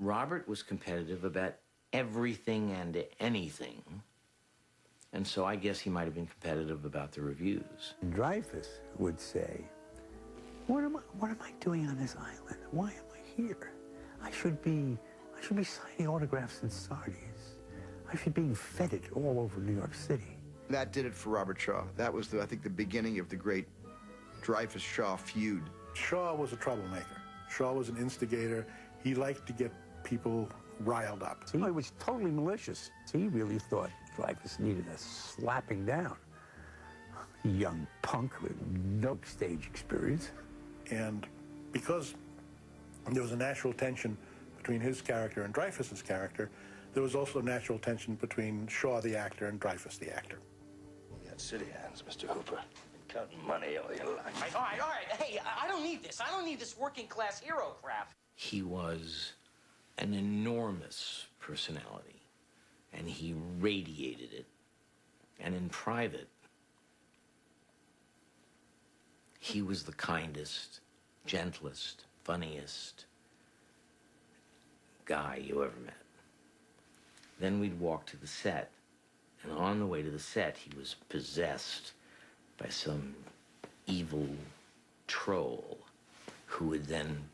Robert was competitive about everything and anything. And so I guess he might have been competitive about the reviews. Dreyfus would say, what am I doing on this island? Why am I here? I should be signing autographs in Sardis. I should be feted all over New York City. That did it for Robert Shaw. That was, I think, the beginning of the great Dreyfus-Shaw feud. Shaw was a troublemaker. Shaw was an instigator. He liked to get people riled up. He was totally malicious. He really thought Dreyfus needed a slapping down. A young punk with no stage experience. And because there was a natural tension between his character and Dreyfus's character, there was also a natural tension between Shaw the actor and Dreyfus the actor. You got city hands, Mr. Hooper. Counting money all your life. All right. Hey, I don't need this. I don't need this working class hero crap. He was an enormous personality, and he radiated it. And in private, he was the kindest, gentlest, funniest guy you ever met. Then we'd walk to the set, and on the way to the set, he was possessed by some evil troll who would then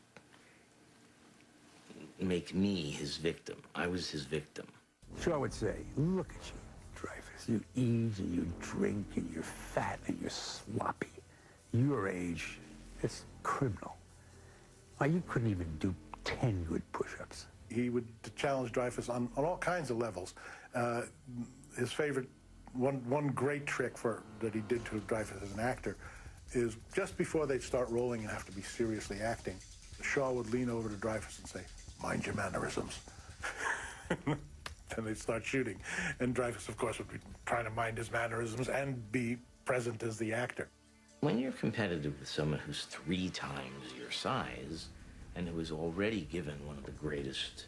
make me his victim. I was his victim. Shaw would say, look at you, Dreyfus. You eat and you drink and you're fat and you're sloppy. Your age, it's criminal. Why, you couldn't even do 10 good push-ups. He would challenge Dreyfus on all kinds of levels. His favorite, one great trick that he did to Dreyfus as an actor is just before they'd start rolling and have to be seriously acting, Shaw would lean over to Dreyfus and say, mind your mannerisms. Then they'd start shooting. And Dreyfus, of course, would be trying to mind his mannerisms and be present as the actor. When you're competitive with someone who's 3 times your size and who has already given one of the greatest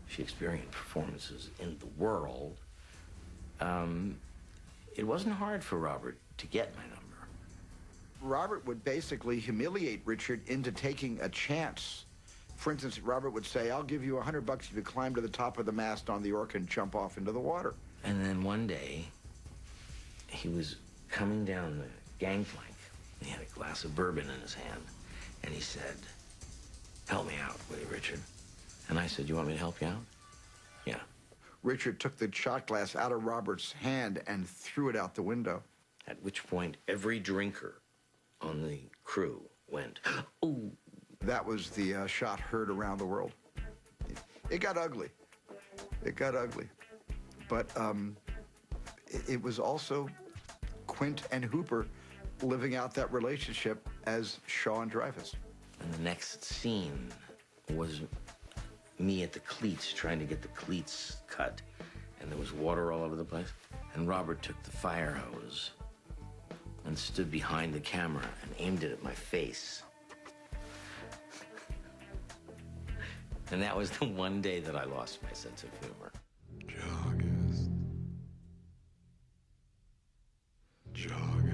Shakespearean performances in the world, it wasn't hard for Robert to get my number. Robert would basically humiliate Richard into taking a chance. For instance, Robert would say, I'll give you $100 if you climb to the top of the mast on the Orca and jump off into the water. And then one day, he was coming down the gangplank. He had a glass of bourbon in his hand, and he said, help me out, will you, Richard? And I said, you want me to help you out? Yeah. Richard took the shot glass out of Robert's hand and threw it out the window. At which point, every drinker on the crew went, ooh. That was the shot heard around the world. It got ugly. It got ugly. But it was also Quint and Hooper living out that relationship as Shaw and Dreyfus. And the next scene was me at the cleats, trying to get the cleats cut. And there was water all over the place. And Robert took the fire hose and stood behind the camera and aimed it at my face. And that was the one day that I lost my sense of humor. JAWGUST. JAWGUST.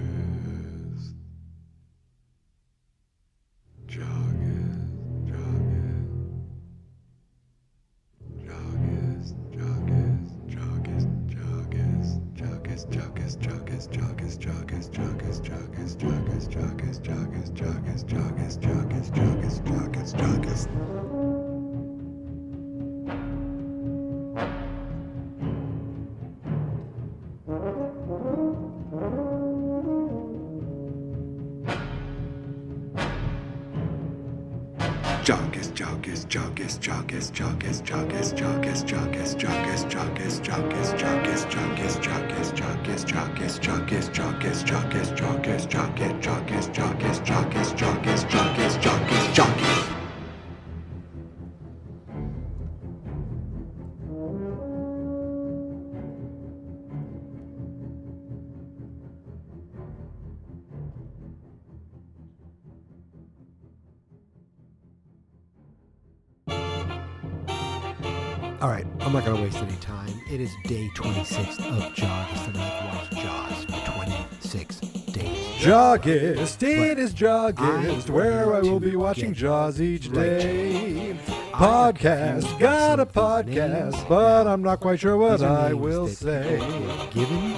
All right, I'm not going to waste any time. It is day 26 of JAWGUST, and I've watched Jaws for 26 days. JAWGUST, it is JAWGUST, where I will be watching Jaws each day. podcast, got a podcast, but I'm not quite sure what I will say.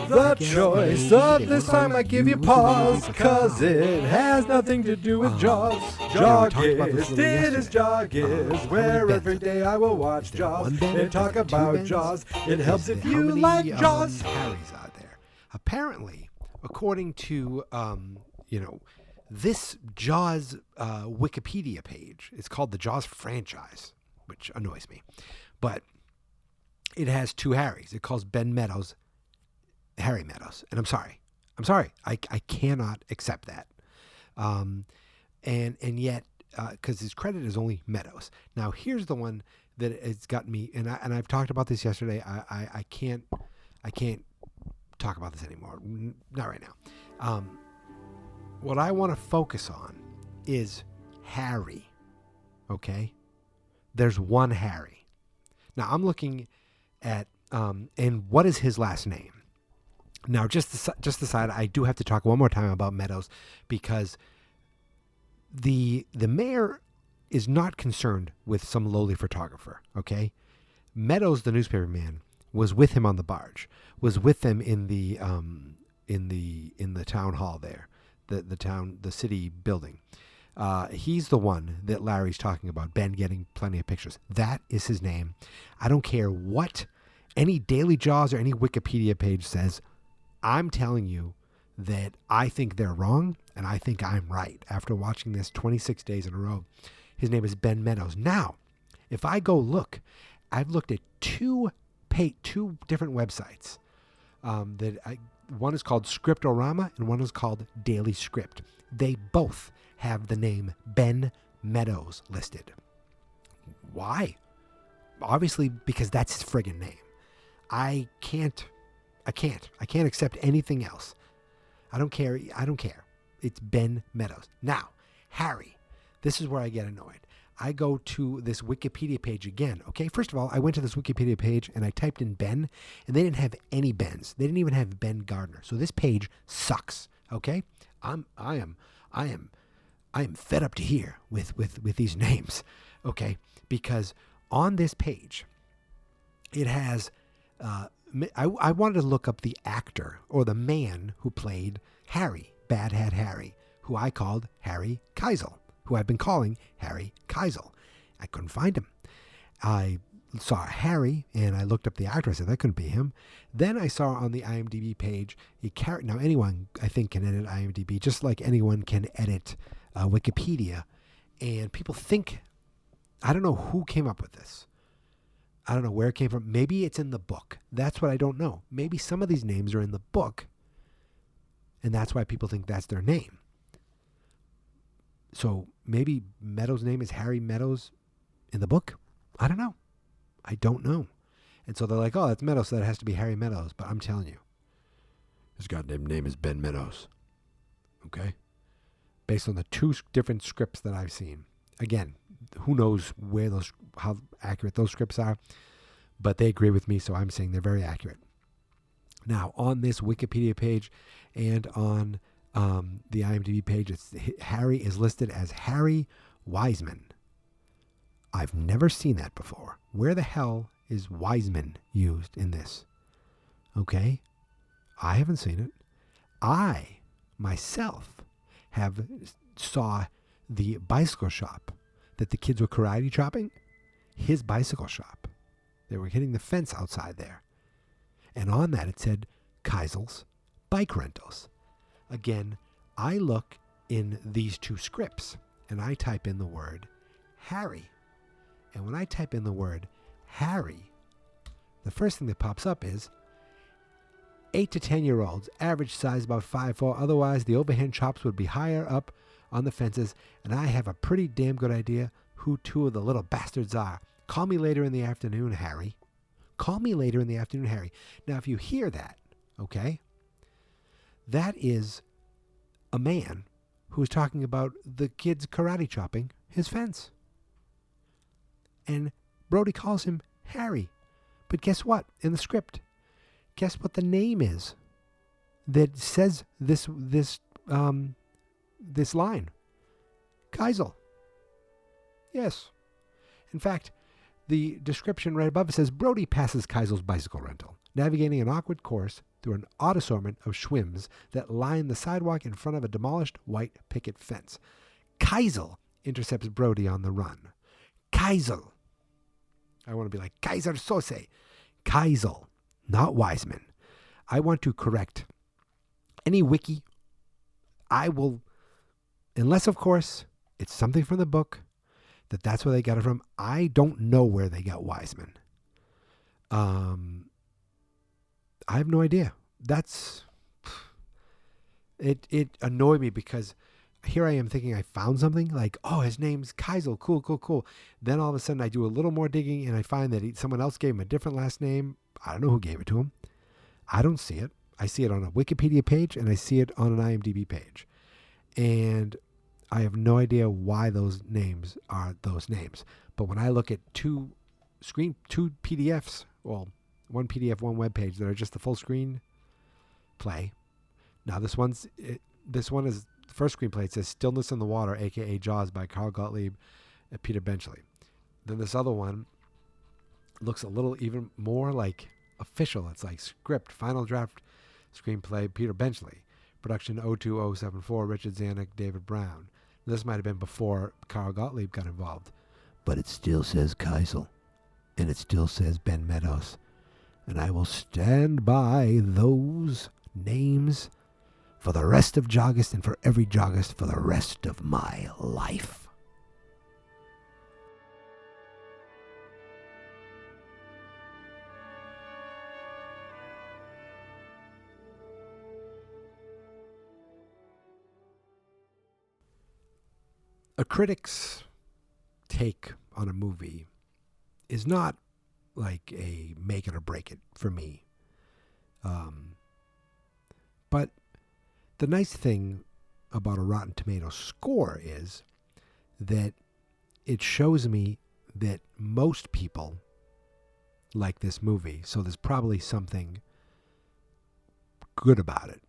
The choice of this time I give you pause, cause it has nothing to do with Jaws. JAWGUST, it is JAWGUST, where every day I will watch Jaws and talk about Jaws. It helps if you like Jaws. Harry's out there. Apparently, according to, this Jaws Wikipedia page, it's called the Jaws franchise, which annoys me. But it has two Harrys. It calls Ben Meadows Harry Meadows. And I'm sorry. I cannot accept that. And yet, because his credit is only Meadows. Now, here's the one that has gotten me, and I've talked about this yesterday. I can't talk about this anymore. Not right now. What I want to focus on is Harry. Okay? There's one Harry. Now, I'm looking at, and what is his last name? Now, just aside, I do have to talk one more time about Meadows, because the mayor is not concerned with some lowly photographer, okay? Meadows, the newspaper man, was with him on the barge, was with them in the town hall there, the city building. He's the one that Larry's talking about, Ben getting plenty of pictures. That is his name. I don't care what any Daily Jaws or any Wikipedia page says. I'm telling you that I think they're wrong, and I think I'm right after watching this 26 days in a row. His name is Ben Meadows. Now, if I go look, I've looked at two different websites. One is called Scriptorama, and one is called Daily Script. They both have the name Ben Meadows listed. Why? Obviously, because that's his friggin' name. I can't accept anything else. I don't care. It's Ben Meadows. Now, Harry, this is where I get annoyed. I go to this Wikipedia page again. Okay, first of all, I went to this Wikipedia page and I typed in Ben, and they didn't have any Bens. They didn't even have Ben Gardner. So this page sucks. Okay, I am fed up to here with these names. Okay, because on this page, it has. I wanted to look up the actor or the man who played Harry, Bad Hat Harry, who I called Harry Keisel, who I've been calling Harry Keisel. I couldn't find him. I saw Harry, and I looked up the actor. I said, that couldn't be him. Then I saw on the IMDb page, now anyone, I think, can edit IMDb, just like anyone can edit Wikipedia. And people think, I don't know who came up with this. I don't know where it came from. Maybe it's in the book. That's what I don't know. Maybe some of these names are in the book, and that's why people think that's their name. So maybe Meadows' name is Harry Meadows in the book? I don't know. I don't know. And so they're like, oh, that's Meadows, so that has to be Harry Meadows. But I'm telling you, his goddamn name is Ben Meadows. Okay? Based on the two different scripts that I've seen. Again, who knows how accurate those scripts are, but they agree with me, so I'm saying they're very accurate. Now, on this Wikipedia page and on the IMDb page, Harry is listed as Harry Wiseman. I've never seen that before. Where the hell is Wiseman used in this? Okay, I haven't seen it. I, myself, saw the bicycle shop that the kids were karate chopping, his bicycle shop. They were hitting the fence outside there. And on that it said Keisel's Bike Rentals. Again, I look in these two scripts and I type in the word Harry. And when I type in the word Harry, the first thing that pops up is 8 to 10-year-olds, average size about 5'4". Otherwise, the overhand chops would be higher up on the fences, and I have a pretty damn good idea who two of the little bastards are. Call me later in the afternoon, Harry. Call me later in the afternoon, Harry. Now, if you hear that, okay, that is a man who is talking about the kids karate chopping his fence. And Brody calls him Harry. But guess what? In the script, guess what the name is that says this line? Keisel. Yes. In fact, the description right above it says, Brody passes Keisel's bicycle rental, navigating an awkward course through an odd assortment of schwims that line the sidewalk in front of a demolished white picket fence. Keisel intercepts Brody on the run. Keisel. I want to be like, Kaiser Sose. Keisel, not Wiseman. I want to correct any wiki. I will, unless, of course, it's something from the book that's where they got it from. I don't know where they got Wiseman. I have no idea. It annoyed me because here I am thinking I found something like, oh, his name's Keisel. Cool. Then all of a sudden I do a little more digging and I find that someone else gave him a different last name. I don't know who gave it to him. I don't see it. I see it on a Wikipedia page and I see it on an IMDb page. And I have no idea why those names are those names. But when I look at two PDFs, well, one PDF, one web page that are just the full screen play. Now this one is the first screenplay. It says Stillness in the Water, aka Jaws, by Carl Gottlieb and Peter Benchley. Then this other one looks a little even more like official. It's like script, final draft screenplay, Peter Benchley. Production 02074, Richard Zanuck, David Brown. This might have been before Carl Gottlieb got involved. But it still says Keisel. And it still says Ben Meadows. And I will stand by those names for the rest of JAWGUST and for every JAWGUST for the rest of my life. A critic's take on a movie is not like a make it or break it for me. But the nice thing about a Rotten Tomatoes score is that it shows me that most people like this movie, so there's probably something good about it.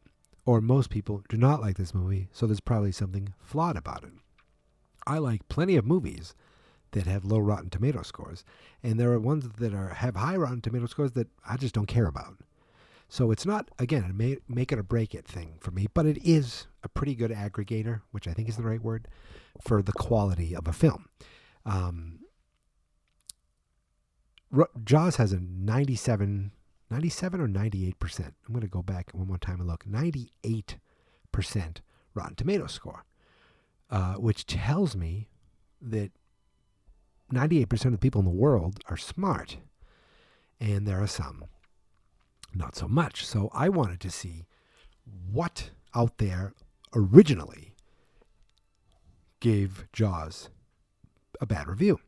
Or most people do not like this movie, so there's probably something flawed about it. I like plenty of movies that have low Rotten Tomato scores, and there are ones that have high Rotten Tomato scores that I just don't care about. So it's not, again, a make it or break it thing for me, but it is a pretty good aggregator, which I think is the right word, for the quality of a film. Jaws has a 97 or 98%. I'm going to go back one more time and look. 98% Rotten Tomato score. Which tells me that 98% of the people in the world are smart. And there are some not so much. So I wanted to see what out there originally gave Jaws a bad review.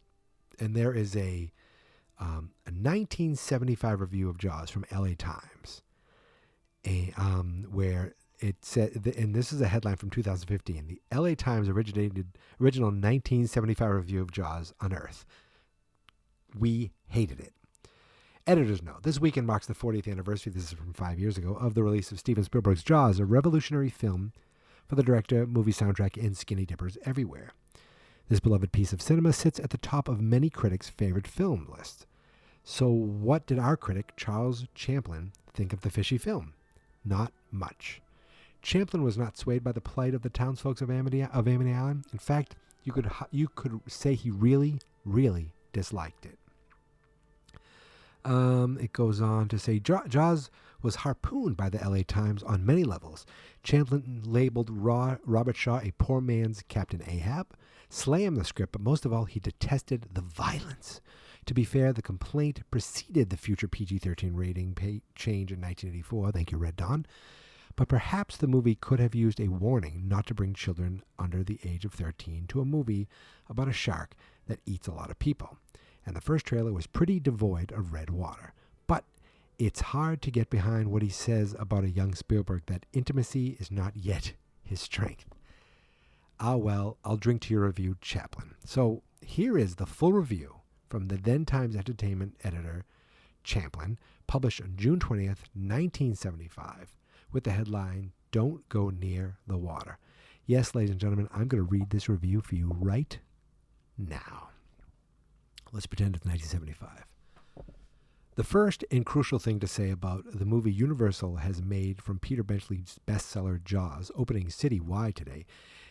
And there is a 1975 review of Jaws from LA Times, where it said, and this is a headline from 2015, the LA Times original 1975 review of Jaws unearthed. We hated it. Editor's note, this weekend marks the 40th anniversary, this is from 5 years ago, of the release of Steven Spielberg's Jaws, a revolutionary film for the director, movie soundtrack, and skinny dippers everywhere. This beloved piece of cinema sits at the top of many critics' favorite film lists. So what did our critic, Charles Champlin, think of the fishy film? Not much. Champlin was not swayed by the plight of the townsfolk of Amity Island. In fact, you could say he really, really disliked it. It goes on to say, Jaws was harpooned by the LA Times on many levels. Champlin labeled Robert Shaw a poor man's Captain Ahab, slammed the script, but most of all, he detested the violence. To be fair, the complaint preceded the future PG-13 rating change in 1984. Thank you, Red Dawn. But perhaps the movie could have used a warning not to bring children under the age of 13 to a movie about a shark that eats a lot of people. And the first trailer was pretty devoid of red water. But it's hard to get behind what he says about a young Spielberg, that intimacy is not yet his strength. Ah, well, I'll drink to your review, Chaplin. So here is the full review from the then Times Entertainment editor, Champlin, published on June 20th, 1975, with the headline, Don't Go Near the Water. Yes, ladies and gentlemen, I'm going to read this review for you right now. Let's pretend it's 1975. The first and crucial thing to say about the movie Universal has made from Peter Benchley's bestseller Jaws, opening citywide today,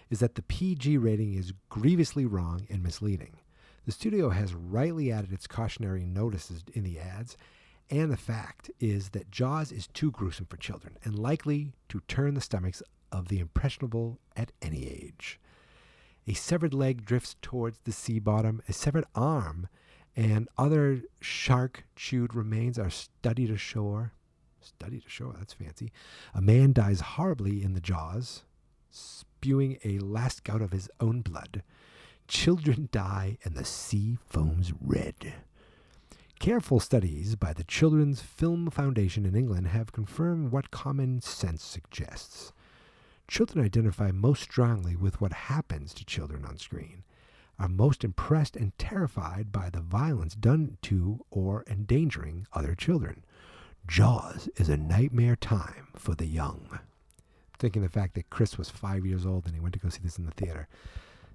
is that the PG rating is grievously wrong and misleading. The studio has rightly added its cautionary notices in the ads, and the fact is that Jaws is too gruesome for children and likely to turn the stomachs of the impressionable at any age. A severed leg drifts towards the sea bottom, a severed arm and other shark-chewed remains are studied ashore. Studied ashore, that's fancy. A man dies horribly in the jaws, spewing a last gout of his own blood. Children die and the sea foams red. Careful studies by the Children's Film Foundation in England have confirmed what common sense suggests. Children identify most strongly with what happens to children on screen, are most impressed and terrified by the violence done to or endangering other children. Jaws is a nightmare time for the young. Thinking the fact that Chris was 5 years old and he went to go see this in the theater.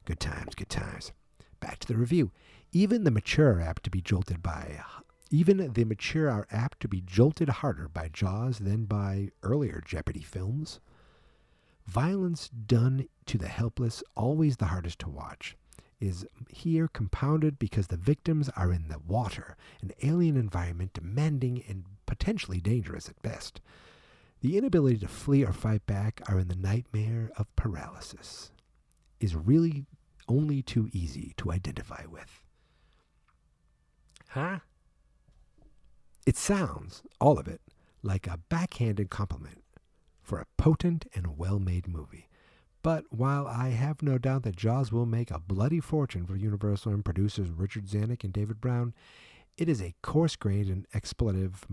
Good times, good times. Back to the review. Even the mature are apt to be jolted harder by Jaws than by earlier Jeopardy films. Violence done to the helpless, always the hardest to watch, is here compounded because the victims are in the water, an alien environment demanding and potentially dangerous at best. The inability to flee or fight back are in the nightmare of paralysis, is really only too easy to identify with. Huh? It sounds, all of it, like a backhanded compliment for a potent and well-made movie. But while I have no doubt that Jaws will make a bloody fortune for Universal and producers Richard Zanuck and David Brown, it is a coarse-grained and exploitative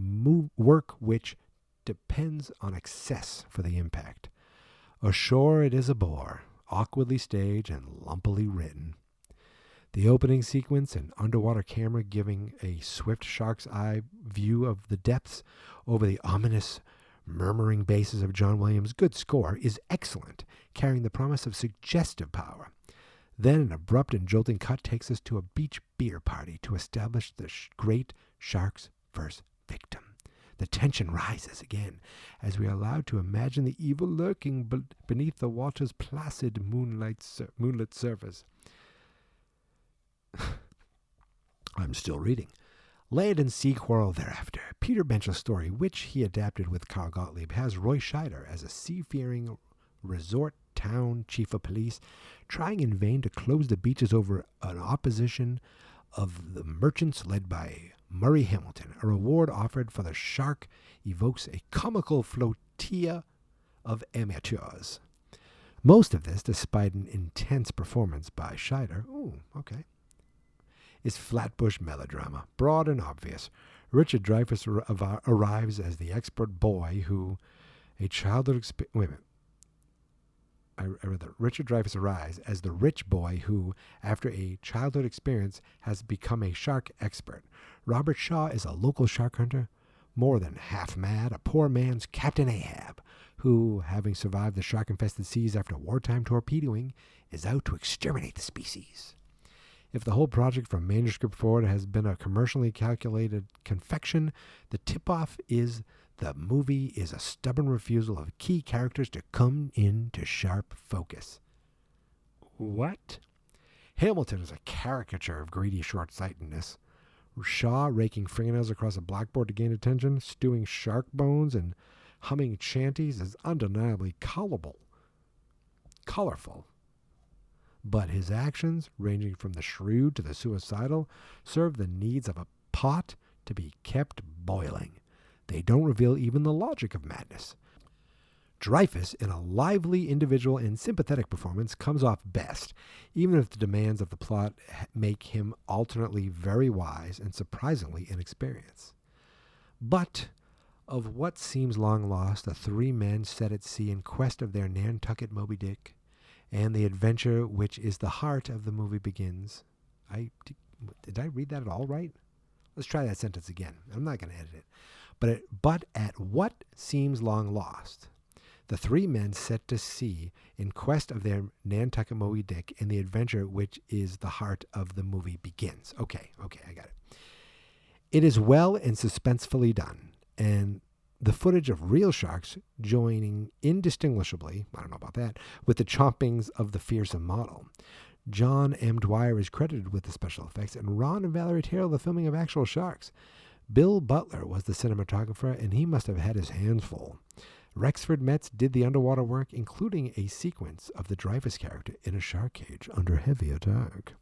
work which depends on excess for the impact. Ashore it is a bore, awkwardly staged and lumpily written. The opening sequence, an underwater camera giving a swift shark's eye view of the depths over the ominous murmuring basses of John Williams' good score, is excellent, carrying the promise of suggestive power. Then an abrupt and jolting cut takes us to a beach beer party to establish the great shark's first victim. The tension rises again as we are allowed to imagine the evil lurking beneath the water's placid moonlit surface. I'm still reading. Land and sea quarrel thereafter. Peter Benchley's story, which he adapted with Carl Gottlieb, has Roy Scheider as a seafaring resort town chief of police, trying in vain to close the beaches over an opposition of the merchants led by Murray Hamilton. A reward offered for the shark evokes a comical flotilla of amateurs. Most of this, despite an intense performance by Scheider, is flatbush melodrama, broad and obvious. Richard Dreyfuss arrives as the expert boy who, Richard Dreyfuss arrives as the rich boy who, after a childhood experience, has become a shark expert. Robert Shaw is a local shark hunter, more than half mad, a poor man's Captain Ahab, who, having survived the shark-infested seas after wartime torpedoing, is out to exterminate the species. If the whole project from manuscript forward has been a commercially calculated confection, the tip-off is the movie is a stubborn refusal of key characters to come into sharp focus. What? Hamilton is a caricature of greedy short-sightedness. Shaw raking fingernails across a blackboard to gain attention, stewing shark bones, and humming chanties is undeniably colorful. But his actions, ranging from the shrewd to the suicidal, serve the needs of a pot to be kept boiling. They don't reveal even the logic of madness. Dreyfuss, in a lively, individual, and sympathetic performance, comes off best, even if the demands of the plot make him alternately very wise and surprisingly inexperienced. But of what seems long lost, the three men set at sea in quest of their Nantucket Moby Dick, and the adventure which is the heart of the movie begins. Did I read that at all right? Let's try that sentence again. I'm not going to edit it. But at what seems long lost, The three men set to sea in quest of their Nantucket Moby Dick, and the adventure which is the heart of the movie begins. Okay, I got it. It is well and suspensefully done, and the footage of real sharks joining indistinguishably, I don't know about that, with the chompings of the fearsome model. John M. Dwyer is credited with the special effects, and Ron and Valerie Taylor the filming of actual sharks. Bill Butler was the cinematographer, and he must have had his hands full. Rexford Metz did the underwater work, including a sequence of the Dreyfus character in a shark cage under heavy attack.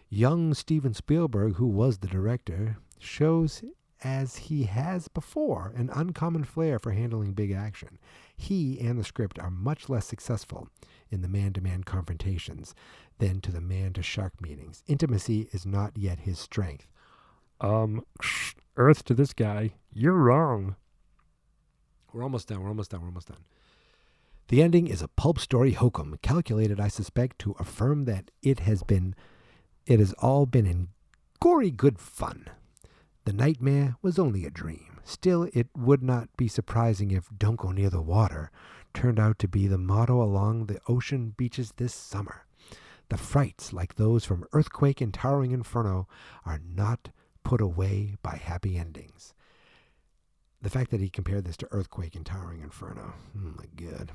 Young Steven Spielberg, who was the director, shows, as he has before, an uncommon flair for handling big action. He and the script are much less successful in the man-to-man confrontations than to the man-to-shark meetings. Intimacy is not yet his strength. Earth to this guy. You're wrong. We're almost done. The ending is a pulp story hokum, calculated, I suspect, to affirm that it has all been in gory good fun. The nightmare was only a dream. Still, it would not be surprising if "Don't go near the water" turned out to be the motto along the ocean beaches this summer. The frights, like those from Earthquake and Towering Inferno, are not put away by happy endings. The fact that he compared this to Earthquake and Towering Inferno. Oh my God.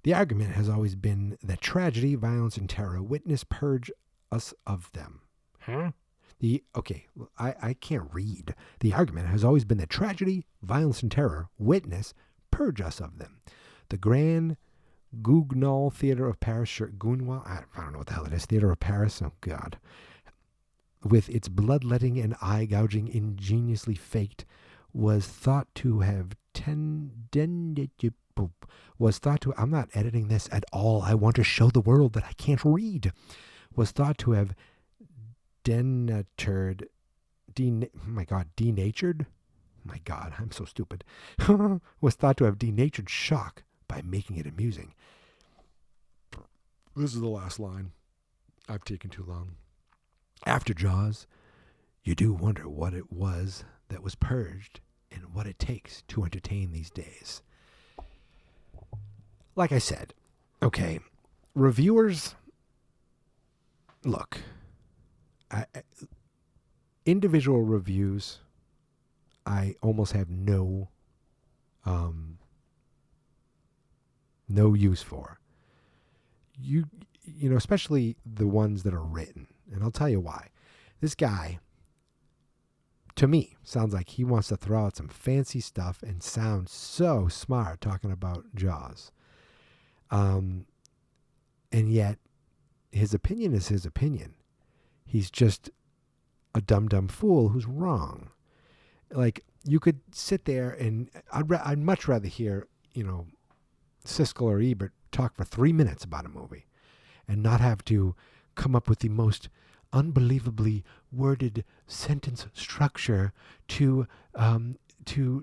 The argument has always been that tragedy, violence, and terror witness purge us of them. Huh? I can't read. The argument has always been that tragedy, violence, and terror witness purge us of them. The Grand Guignol Theater of Paris, Guignol, I don't know what the hell it is, Theater of Paris, oh God, with its bloodletting and eye gouging ingeniously faked, was thought to have I'm not editing this at all. I want to show the world that I can't read. Was thought to have denatured. My God, I'm so stupid. Was thought to have denatured shock by making it amusing. This is the last line. I've taken too long. After Jaws, you do wonder what it was that was purged and what it takes to entertain these days. Like I said, okay, reviewers, look, individual reviews, I almost have no use for. You know, especially the ones that are written. And I'll tell you why. This guy, to me, sounds like he wants to throw out some fancy stuff and sound so smart talking about Jaws. And yet, his opinion is his opinion. He's just a dumb fool who's wrong. Like, you could sit there and I'd much rather hear, you know, Siskel or Ebert talk for 3 minutes about a movie and not have to come up with the most unbelievably worded sentence structure to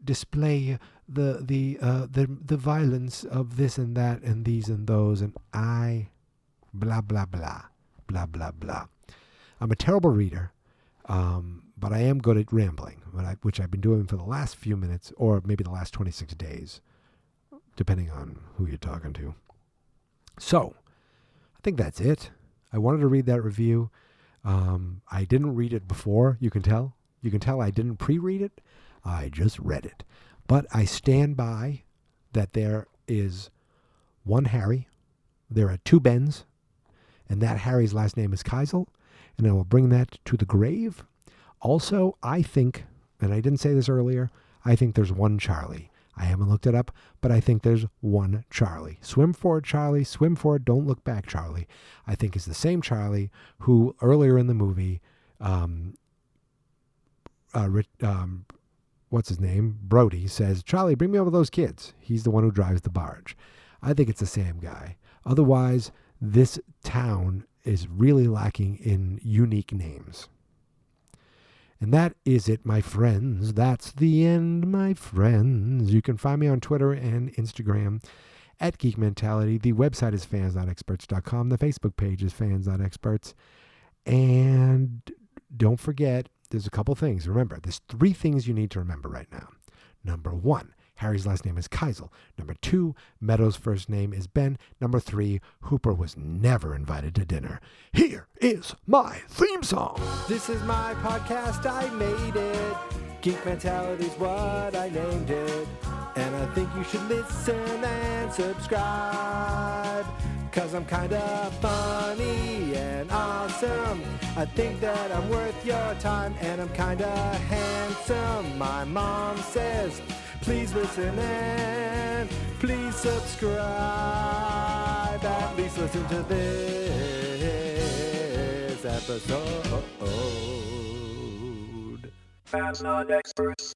display the violence of this and that and these and those and blah blah blah blah blah blah. I'm a terrible reader, but I am good at rambling, which I've been doing for the last few minutes or maybe the last 26 days, depending on who you're talking to. So, I think that's it. I wanted to read that review. I didn't read it before. You can tell. You can tell I didn't pre-read it. I just read it. But I stand by that there is one Harry. There are two Bens. And that Harry's last name is Keisel. And I will bring that to the grave. Also, I think, and I didn't say this earlier, I think there's one Charlie. I haven't looked it up, but I think there's one Charlie. Swim forward, Charlie. Swim forward, don't look back, Charlie. I think is the same Charlie who earlier in the movie, what's his name? Brody says, Charlie, bring me over those kids. He's the one who drives the barge. I think it's the same guy. Otherwise, this town is really lacking in unique names. And that is it, my friends. That's the end, my friends. You can find me on Twitter and Instagram at Geek Mentality. The website is fans.experts.com. The Facebook page is fans.experts. And don't forget, there's a couple things. Remember, there's 3 things you need to remember right now. Number 1, Harry's last name is Keisel. Number 2, Meadows' first name is Ben. Number 3, Hooper was never invited to dinner. Here is my theme song. This is my podcast, I made it. Geek Mentality's what I named it. And I think you should listen and subscribe. 'Cause I'm kinda funny and awesome. I think that I'm worth your time, and I'm kinda handsome. My mom says, please listen and please subscribe. At least listen to this episode. Fans not experts.